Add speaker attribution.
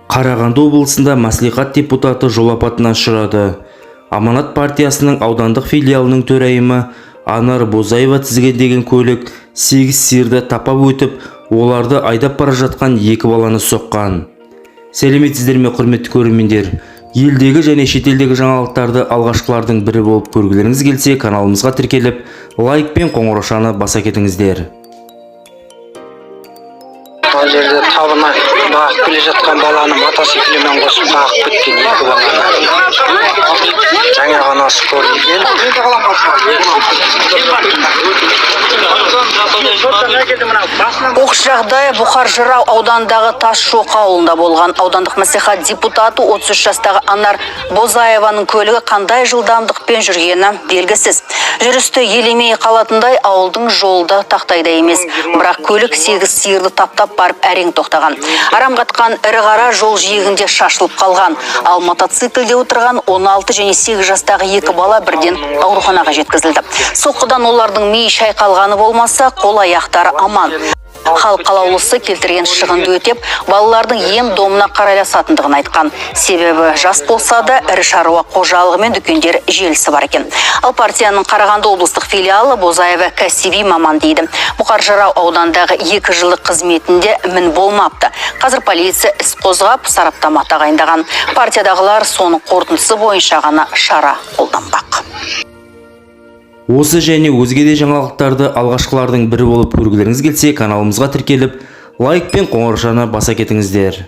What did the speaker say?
Speaker 1: Қарағанды облысында мәслихат депутаты жол апатына ұшырады. Аманат партиясының аудандық филиалының төрайымы Анар Бозаева тізгіндеген көлік 8 сиырды тапап өтіп, оларды айдап бара жатқан 2 баланы соққан. Сәлеметсіздер ме, құрметті көрермендер? Елдегі және шетелдегі жаңалықтарды алғашқылардың бірі болып көргілеріңіз келсе, каналымызға тіркеліп, лайк пен қоңыраушаны баса кетіңіздер.
Speaker 2: Бұл жерде табына бағып келе жатқан баланы мотоциклімен қосып бағып кеткен 2 баланы жаңа ғана скорыймен
Speaker 3: Оқыс жағдай Бұқар-Жырау аудандағы Тасшоқы ауылында болған. Аудандық мәслихат депутаты 33 жастағы Анар Бозаеваның көлігі қандай жылдамдықпен жүргені белгісіз. Жүрісті елемей қалатындай ауылдың жолды тақтайда емес. Бірақ көлік 8 сиырды таптап барып әрең тоқтаған. Арам қатқан ірі қара жол жиегінде шашылып қалған. Ал мотоциклде отырған 16 және 8 жастағы 2 бала бірден ауруханаға жеткізілді. Соққыдан олардың миы шайқалғаны болмаса, қол аяқтары аман. Халық қалаулысы келтірген шығынды өтеп, балалардың ем домына қарайласатындығын айтқан. Себебі жас болса да ірі шаруа қожалығы мен дүкендер желісі бар екен. Ал партияның Қарағанды облыстық филиалы Бозаева кәсіби маман дейді. Бұқар-Жырау аудандағы 2 жылдық қызметінде мін болмапты. Қазір полиция іс қозғап, сараптама тағайындаған. Партиядағылар соның қорытындысы бойынша ғана шара қолданбақ.
Speaker 1: Осы және өзге де жаңалықтарды алғашқылардың бірі болып көргілеріңіз келсе, каналымызға тіркеліп, лайк пен қоңыраушаны баса кетіңіздер.